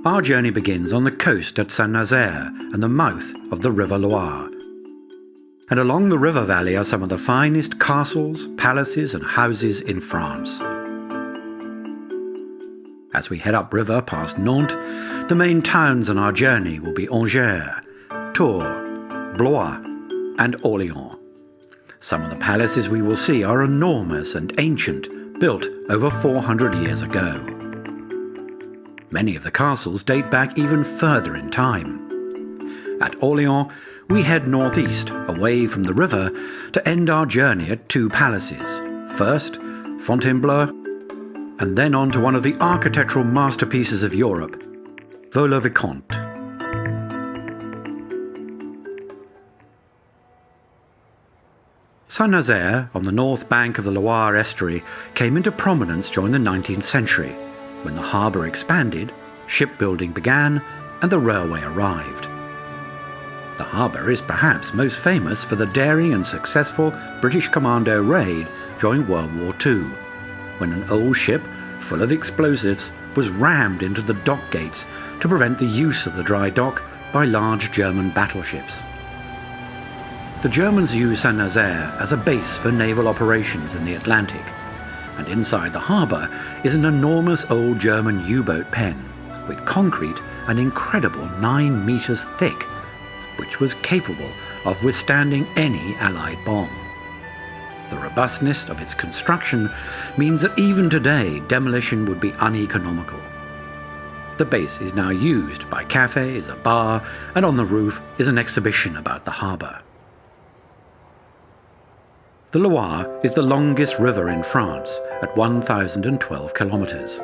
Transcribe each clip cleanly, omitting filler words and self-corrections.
Our journey begins on the coast at Saint-Nazaire and the mouth of the River Loire. And along the river valley are some of the finest castles, palaces and houses in France. As we head upriver past Nantes, the main towns on our journey will be Angers, Tours, Blois and Orléans. Some of the palaces we will see are enormous and ancient, built over 400 years ago. Many of the castles date back even further in time. At Orléans, we head northeast, away from the river, to end our journey at two palaces. First, Fontainebleau, and then on to one of the architectural masterpieces of Europe, Vaux-le-Vicomte. Saint-Nazaire, on the north bank of the Loire estuary, came into prominence during the 19th century, when the harbour expanded, shipbuilding began, and the railway arrived. The harbour is perhaps most famous for the daring and successful British Commando raid during World War II, when an old ship full of explosives was rammed into the dock gates to prevent the use of the dry dock by large German battleships. The Germans used Saint-Nazaire as a base for naval operations in the Atlantic, and inside the harbour is an enormous old German U-boat pen with concrete an incredible 9 meters thick, which was capable of withstanding any Allied bomb. The robustness of its construction means that even today demolition would be uneconomical. The base is now used by cafes, a bar, and on the roof is an exhibition about the harbour. The Loire is the longest river in France at 1,012 kilometres.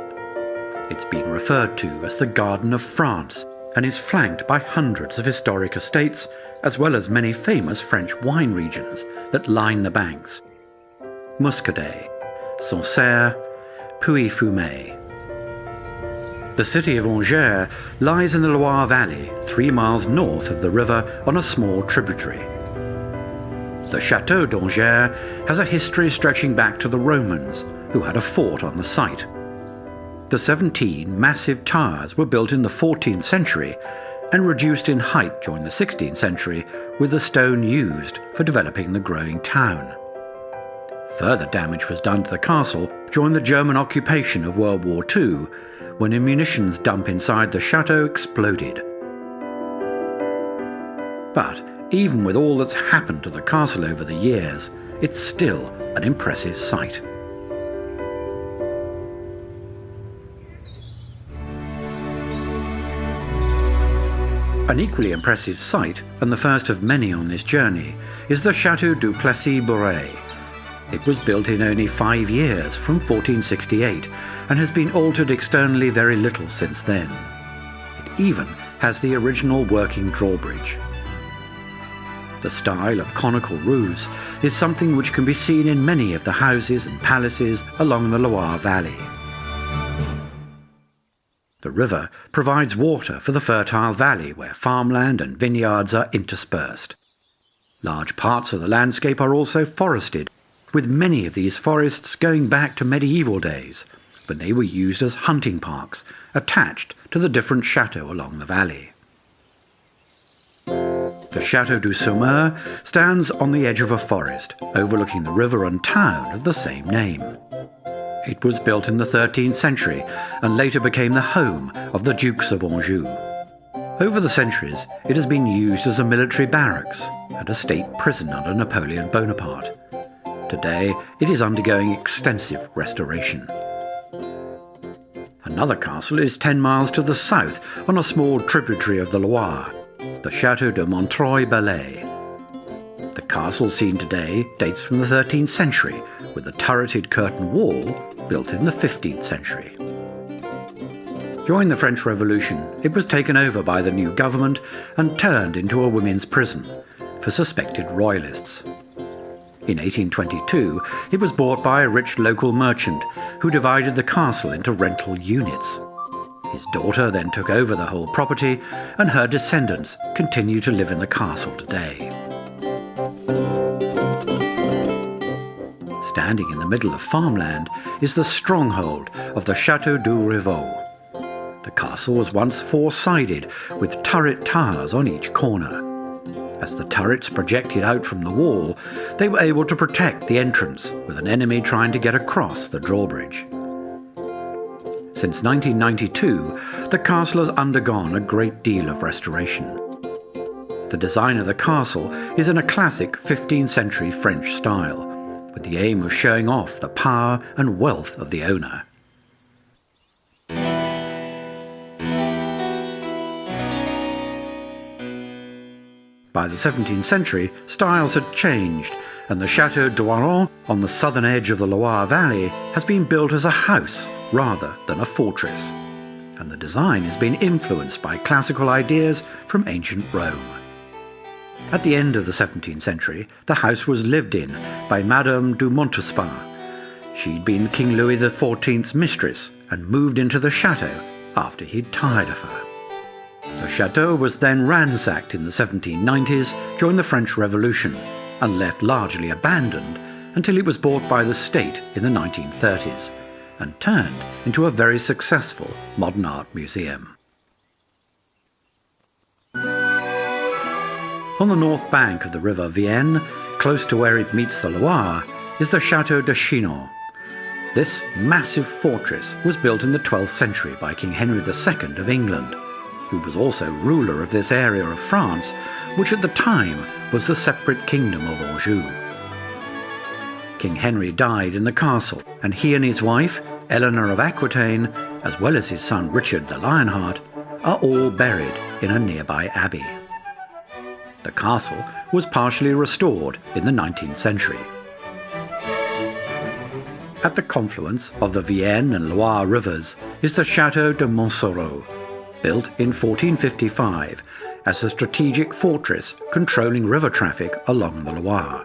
It's been referred to as the Garden of France and is flanked by hundreds of historic estates as well as many famous French wine regions that line the banks. Muscadet, Sancerre, Pouilly-Fumé. The city of Angers lies in the Loire Valley, 3 miles north of the river on a small tributary. The Château d'Angers has a history stretching back to the Romans, who had a fort on the site. The 17 massive towers were built in the 14th century and reduced in height during the 16th century with the stone used for developing the growing town. Further damage was done to the castle during the German occupation of World War II, when a munitions dump inside the chateau exploded. But even with all that's happened to the castle over the years, it's still an impressive sight. An equally impressive sight, and the first of many on this journey, is the Château du Plessis-Bourret. It was built in only 5 years, from 1468, and has been altered externally very little since then. It even has the original working drawbridge. The style of conical roofs is something which can be seen in many of the houses and palaces along the Loire Valley. The river provides water for the fertile valley where farmland and vineyards are interspersed. Large parts of the landscape are also forested, with many of these forests going back to medieval days, when they were used as hunting parks, attached to the different chateaux along the valley. The Château du Saumur stands on the edge of a forest, overlooking the river and town of the same name. It was built in the 13th century and later became the home of the Dukes of Anjou. Over the centuries, it has been used as a military barracks and a state prison under Napoleon Bonaparte. Today, it is undergoing extensive restoration. Another castle is 10 miles to the south on a small tributary of the Loire, the Château de Montreuil-Bellay. The castle seen today dates from the 13th century, with a turreted curtain wall built in the 15th century. During the French Revolution, it was taken over by the new government and turned into a women's prison for suspected royalists. In 1822, it was bought by a rich local merchant who divided the castle into rental units. His daughter then took over the whole property, and her descendants continue to live in the castle today. Standing in the middle of farmland is the stronghold of the Château du Rivaux. The castle was once four-sided, with turret towers on each corner. As the turrets projected out from the wall, they were able to protect the entrance with an enemy trying to get across the drawbridge. Since 1992, the castle has undergone a great deal of restoration. The design of the castle is in a classic 15th century French style, with the aim of showing off the power and wealth of the owner. By the 17th century, styles had changed, and the Château d'Oiron on the southern edge of the Loire Valley has been built as a house rather than a fortress, and the design has been influenced by classical ideas from ancient Rome. At the end of the 17th century, the house was lived in by Madame du Montespan. She'd been King Louis XIV's mistress and moved into the château after he'd tired of her. The château was then ransacked in the 1790s during the French Revolution and left largely abandoned until it was bought by the state in the 1930s and turned into a very successful modern art museum. On the north bank of the River Vienne, close to where it meets the Loire, is the Château de Chinon. This massive fortress was built in the 12th century by King Henry II of England, who was also ruler of this area of France, which at the time was the separate kingdom of Anjou. King Henry died in the castle, and he and his wife, Eleanor of Aquitaine, as well as his son Richard the Lionheart, are all buried in a nearby abbey. The castle was partially restored in the 19th century. At the confluence of the Vienne and Loire rivers is the Château de Montsoreau, built in 1455 as a strategic fortress controlling river traffic along the Loire.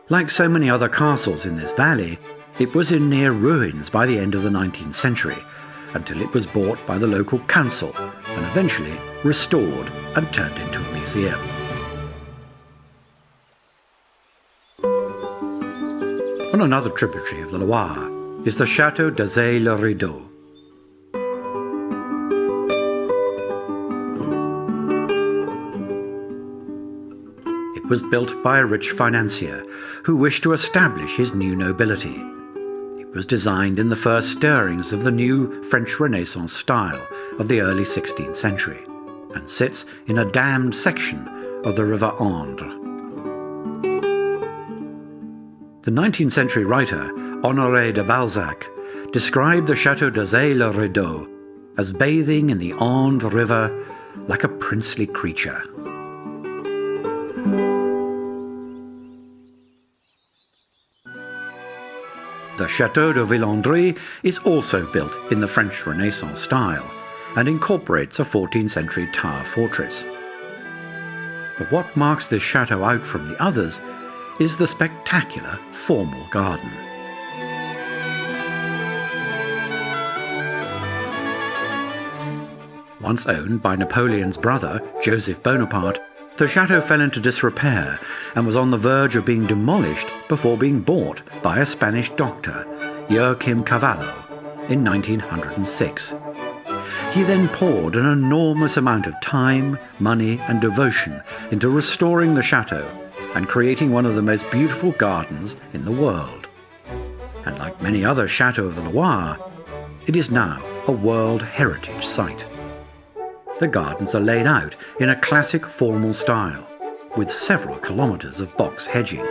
Like so many other castles in this valley, it was in near ruins by the end of the 19th century, until it was bought by the local council and eventually restored and turned into a museum. On another tributary of the Loire is the Château d'Azay-le-Rideau. It was built by a rich financier who wished to establish his new nobility. It was designed in the first stirrings of the new French Renaissance style of the early 16th century and sits in a dammed section of the River Indre. The 19th century writer Honoré de Balzac described the Château d'Azay-le-Rideau as bathing in the Indre River like a princely creature. The Château de Villandry is also built in the French Renaissance style and incorporates a 14th century tower fortress. But what marks this chateau out from the others is the spectacular formal garden. Once owned by Napoleon's brother, Joseph Bonaparte, the chateau fell into disrepair and was on the verge of being demolished before being bought by a Spanish doctor, Joaquim Cavallo, in 1906. He then poured an enormous amount of time, money and devotion into restoring the chateau and creating one of the most beautiful gardens in the world. And like many other chateaux of the Loire, it is now a World Heritage Site. The gardens are laid out in a classic formal style, with several kilometres of box hedging.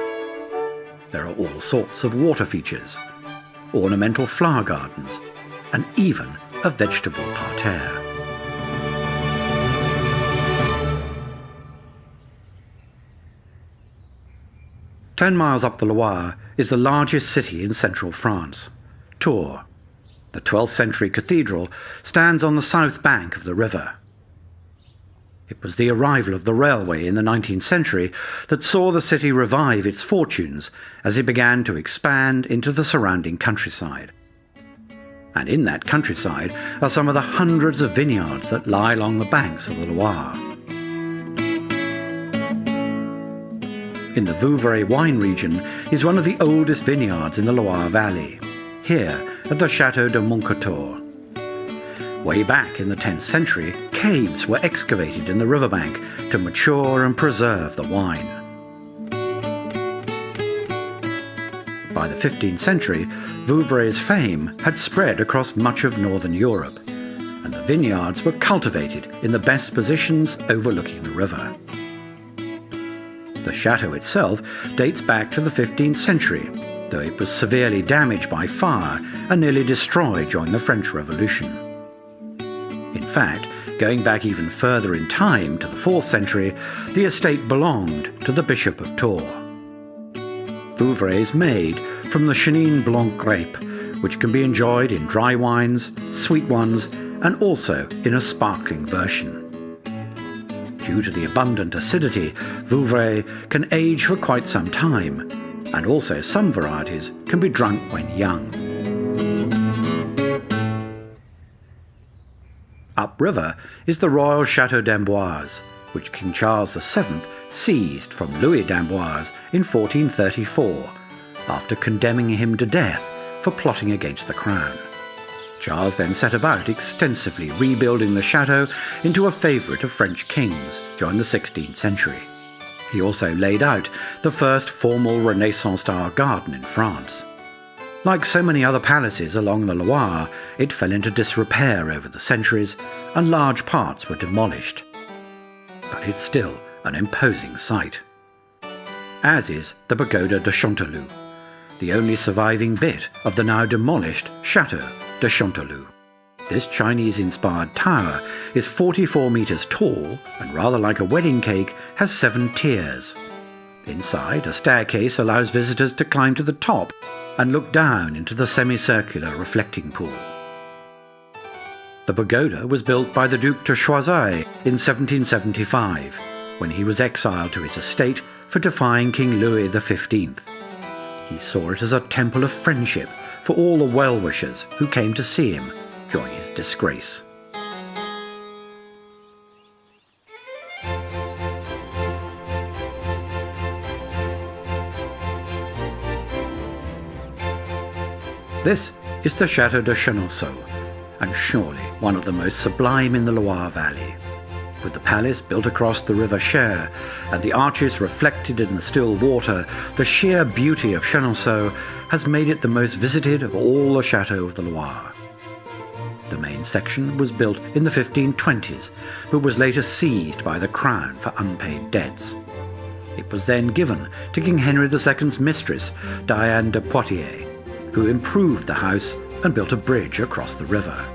There are all sorts of water features, ornamental flower gardens, and even a vegetable parterre. 10 miles up the Loire is the largest city in central France, Tours. The 12th century cathedral stands on the south bank of the river. It was the arrival of the railway in the 19th century that saw the city revive its fortunes as it began to expand into the surrounding countryside. And in that countryside are some of the hundreds of vineyards that lie along the banks of the Loire. In the Vouvray wine region is one of the oldest vineyards in the Loire Valley, here at the Château de Moncoteau. Way back in the 10th century, caves were excavated in the riverbank to mature and preserve the wine. By the 15th century, Vouvray's fame had spread across much of northern Europe, and the vineyards were cultivated in the best positions overlooking the river. The chateau itself dates back to the 15th century, though it was severely damaged by fire and nearly destroyed during the French Revolution. In fact, going back even further in time to the 4th century, the estate belonged to the Bishop of Tours. Vouvray is made from the Chenin Blanc grape, which can be enjoyed in dry wines, sweet ones, and also in a sparkling version. Due to the abundant acidity, Vouvray can age for quite some time, and also some varieties can be drunk when young. Upriver is the Royal Chateau d'Amboise, which King Charles VII seized from Louis d'Amboise in 1434, after condemning him to death for plotting against the crown. Charles then set about extensively rebuilding the chateau into a favourite of French kings during the 16th century. He also laid out the first formal Renaissance-style garden in France. Like so many other palaces along the Loire, it fell into disrepair over the centuries, and large parts were demolished. But it's still an imposing sight. As is the Pagoda de Chanteloup, the only surviving bit of the now demolished Chateau de Chanteloup. This Chinese-inspired tower is 44 metres tall and, rather like a wedding cake, has 7 tiers. Inside, a staircase allows visitors to climb to the top and look down into the semicircular reflecting pool. The pagoda was built by the Duc de Choiseul in 1775, when he was exiled to his estate for defying King Louis XV. He saw it as a temple of friendship for all the well-wishers who came to see him during his disgrace. This is the Chateau de Chenonceau, and surely one of the most sublime in the Loire Valley. With the palace built across the River Cher and the arches reflected in the still water, the sheer beauty of Chenonceau has made it the most visited of all the chateaux of the Loire. The main section was built in the 1520s, but was later seized by the crown for unpaid debts. It was then given to King Henry II's mistress, Diane de Poitiers, who improved the house and built a bridge across the river.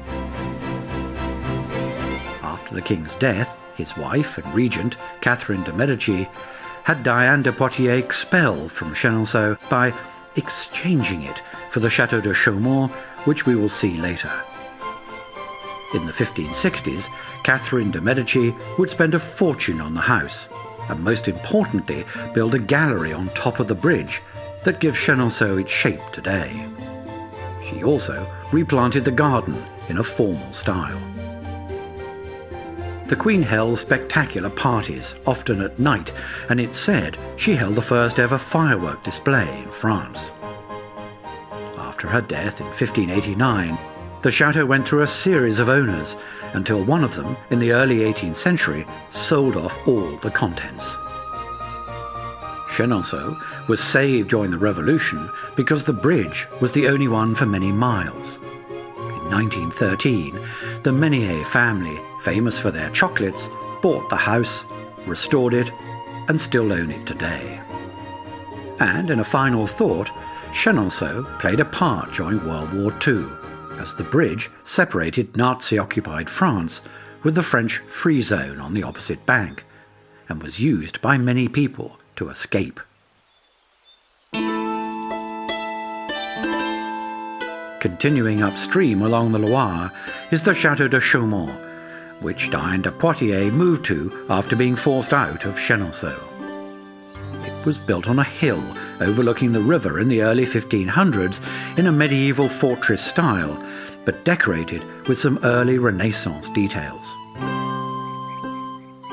After the king's death, his wife and regent, Catherine de' Medici, had Diane de Poitiers expelled from Chenonceau by exchanging it for the Chateau de Chaumont, which we will see later. In the 1560s, Catherine de' Medici would spend a fortune on the house, and most importantly, build a gallery on top of the bridge that gives Chenonceau its shape today. She also replanted the garden in a formal style. The Queen held spectacular parties, often at night, and it's said she held the first ever firework display in France. After her death in 1589, the chateau went through a series of owners, until one of them, in the early 18th century, sold off all the contents. Chenonceau was saved during the Revolution because the bridge was the only one for many miles. In 1913, the Menier family, famous for their chocolates, bought the house, restored it, and still own it today. And in a final thought, Chenonceau played a part during World War II, as the bridge separated Nazi-occupied France with the French Free Zone on the opposite bank, and was used by many people to escape. Continuing upstream along the Loire is the Chateau de Chaumont, which Diane de Poitiers moved to after being forced out of Chenonceau. It was built on a hill overlooking the river in the early 1500s in a medieval fortress style, but decorated with some early Renaissance details.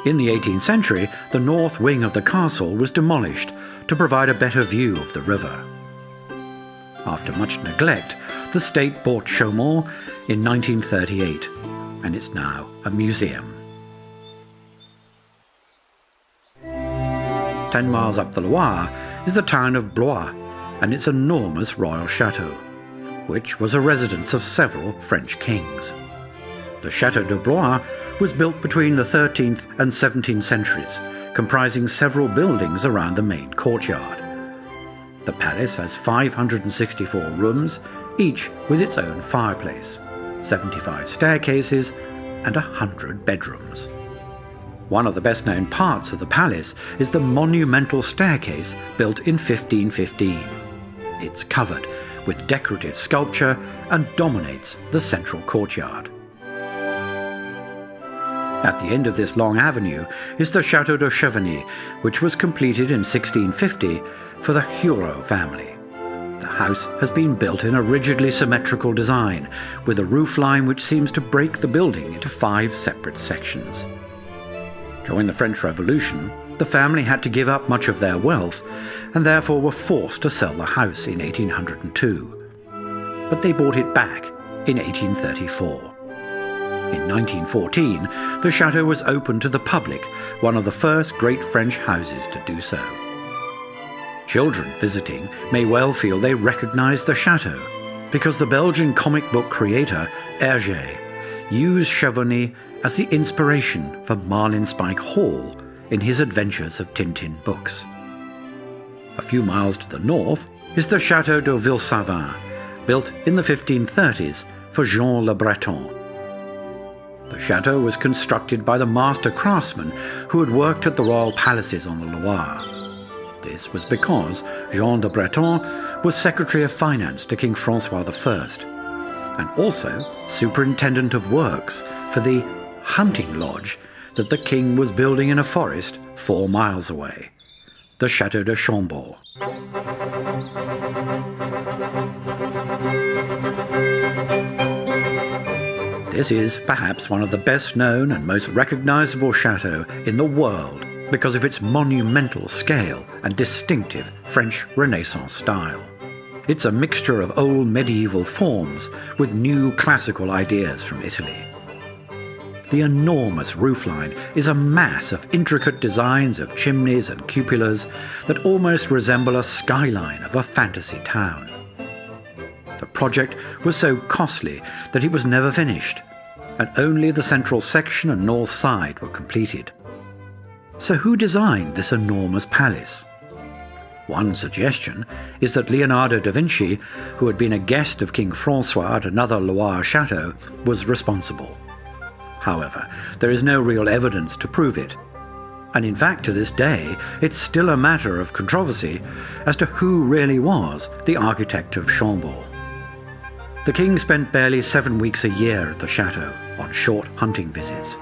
In the 18th century, the north wing of the castle was demolished to provide a better view of the river. After much neglect, the state bought Chaumont in 1938, and it's now a museum. 10 miles up the Loire is the town of Blois and its enormous royal chateau, which was a residence of several French kings. The Chateau de Blois was built between the 13th and 17th centuries, comprising several buildings around the main courtyard. The palace has 564 rooms, each with its own fireplace, 75 staircases, and 100 bedrooms. One of the best-known parts of the palace is the monumental staircase built in 1515. It's covered with decorative sculpture and dominates the central courtyard. At the end of this long avenue is the Château de Cheverny, which was completed in 1650 for the Hurault family. The house has been built in a rigidly symmetrical design, with a roofline which seems to break the building into 5 separate sections. During the French Revolution, the family had to give up much of their wealth and therefore were forced to sell the house in 1802. But they bought it back in 1834. In 1914, the chateau was opened to the public, one of the first great French houses to do so. Children visiting may well feel they recognize the chateau, because the Belgian comic book creator, Hergé, used Cheverny as the inspiration for Marlinspike Hall in his Adventures of Tintin books. A few miles to the north is the Château de Ville-Savin, built in the 1530s for Jean Le Breton. The chateau was constructed by the master craftsmen who had worked at the royal palaces on the Loire. This was because Jean de Breton was Secretary of Finance to King François I, and also Superintendent of Works for the hunting lodge that the king was building in a forest 4 miles away, the Château de Chambord. This is perhaps one of the best known and most recognizable chateaux in the world because of its monumental scale and distinctive French Renaissance style. It's a mixture of old medieval forms with new classical ideas from Italy. The enormous roofline is a mass of intricate designs of chimneys and cupolas that almost resemble a skyline of a fantasy town. The project was so costly that it was never finished, and only the central section and north side were completed. So who designed this enormous palace? One suggestion is that Leonardo da Vinci, who had been a guest of King François at another Loire chateau, was responsible. However, there is no real evidence to prove it, and in fact to this day it's still a matter of controversy as to who really was the architect of Chambord. The king spent barely 7 weeks a year at the chateau on short hunting visits,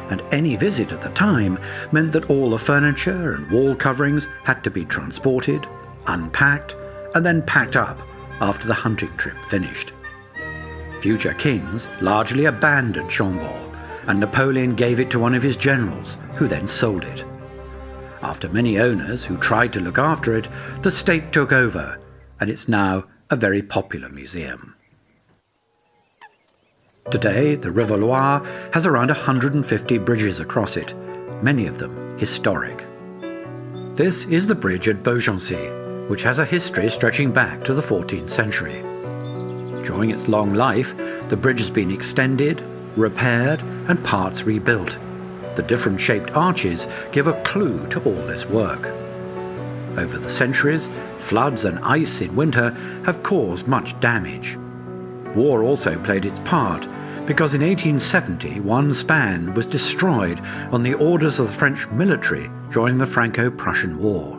and any visit at the time meant that all the furniture and wall coverings had to be transported, unpacked, and then packed up after the hunting trip finished. Future kings largely abandoned Chambord, and Napoleon gave it to one of his generals, who then sold it. After many owners who tried to look after it, the state took over, and it's now a very popular museum. Today, the River Loire has around 150 bridges across it, many of them historic. This is the bridge at Beaugency, which has a history stretching back to the 14th century. During its long life, the bridge has been extended, repaired, and parts rebuilt. The different shaped arches give a clue to all this work. Over the centuries, floods and ice in winter have caused much damage. War also played its part, because in 1870 one span was destroyed on the orders of the French military during the Franco-Prussian War.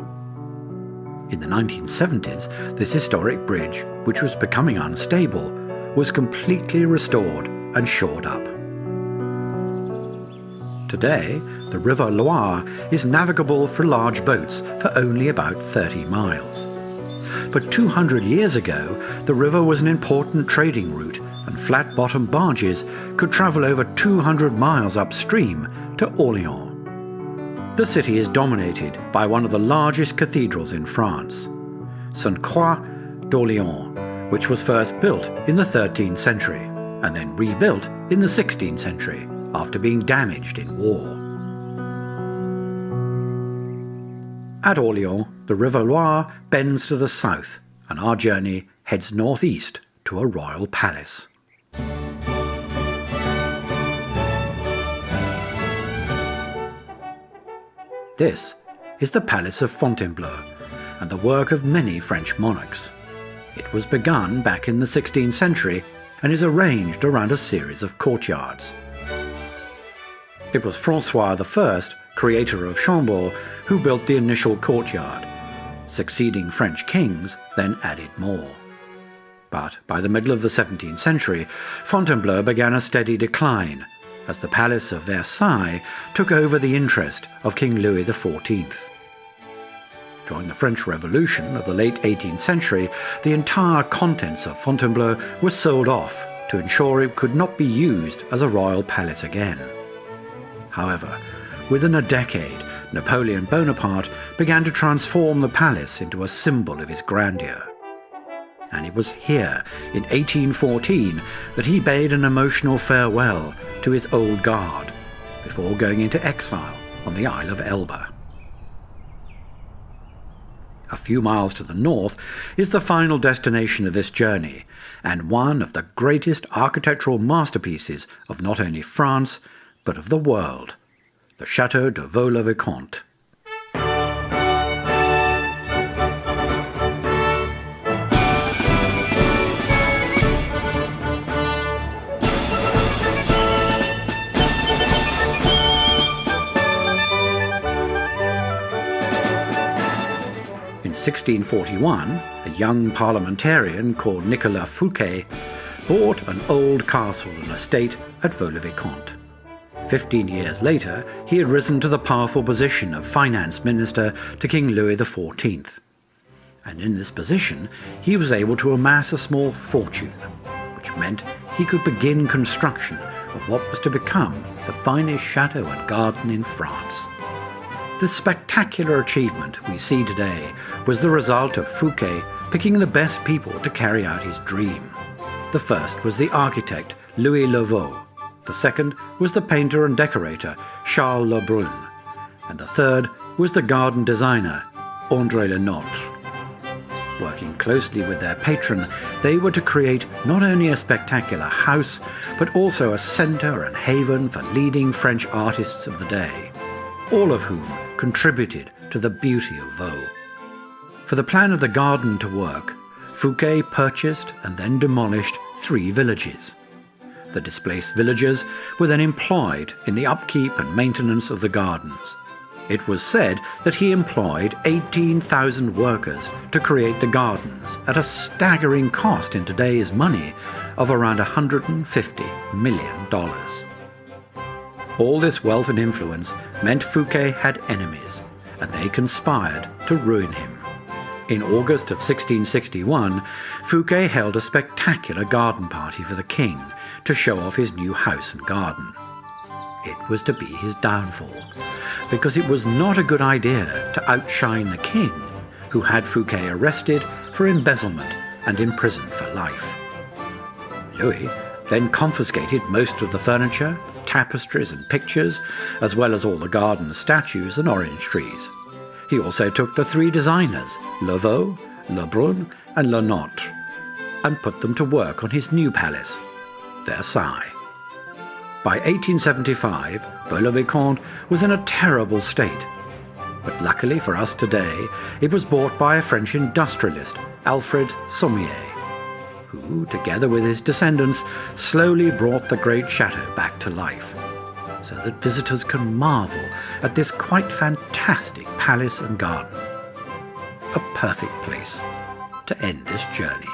In the 1970s, this historic bridge, which was becoming unstable, was completely restored and shored up. Today, the River Loire is navigable for large boats for only about 30 miles. But 200 years ago, the river was an important trading route, and flat-bottomed barges could travel over 200 miles upstream to Orléans. The city is dominated by one of the largest cathedrals in France, Sainte-Croix d'Orléans, which was first built in the 13th century. and then rebuilt in the 16th century after being damaged in war. At Orléans, the River Loire bends to the south, and our journey heads northeast to a royal palace. This is the Palace of Fontainebleau, and the work of many French monarchs. It was begun back in the 16th century and is arranged around a series of courtyards. It was François I, creator of Chambord, who built the initial courtyard. Succeeding French kings then added more. But by the middle of the 17th century, Fontainebleau began a steady decline, as the Palace of Versailles took over the interest of King Louis XIV. During the French Revolution of the late 18th century, the entire contents of Fontainebleau were sold off to ensure it could not be used as a royal palace again. However, within a decade, Napoleon Bonaparte began to transform the palace into a symbol of his grandeur. And it was here, in 1814, that he bade an emotional farewell to his old guard, before going into exile on the Isle of Elba. A few miles to the north is the final destination of this journey, and one of the greatest architectural masterpieces of not only France, but of the world, the Château de Vaux-le-Vicomte. In 1641, a young parliamentarian called Nicolas Fouquet bought an old castle and estate at Vaux-le-Vicomte. 15 years later, he had risen to the powerful position of finance minister to King Louis XIV. And in this position, he was able to amass a small fortune, which meant he could begin construction of what was to become the finest chateau and garden in France. This spectacular achievement we see today was the result of Fouquet picking the best people to carry out his dream. The first was the architect Louis Levaux, the second was the painter and decorator Charles Lebrun, and the third was the garden designer André Le Nôtre. Working closely with their patron, they were to create not only a spectacular house, but also a centre and haven for leading French artists of the day, all of whom contributed to the beauty of Vaux. For the plan of the garden to work, Fouquet purchased and then demolished 3 villages. The displaced villagers were then employed in the upkeep and maintenance of the gardens. It was said that he employed 18,000 workers to create the gardens at a staggering cost in today's money of around $150 million. All this wealth and influence meant Fouquet had enemies, and they conspired to ruin him. In August of 1661, Fouquet held a spectacular garden party for the king to show off his new house and garden. It was to be his downfall, because it was not a good idea to outshine the king, who had Fouquet arrested for embezzlement and imprisoned for life. Louis then confiscated most of the furniture, tapestries and pictures, as well as all the garden statues and orange trees. He also took the 3 designers, Levaux, Lebrun and Le Nôtre, and put them to work on his new palace, Versailles. By 1875, Vaux-le-Vicomte was in a terrible state, but luckily for us today, it was bought by a French industrialist, Alfred Sommier, who, together with his descendants, slowly brought the great chateau back to life, so that visitors can marvel at this quite fantastic palace and garden. A perfect place to end this journey.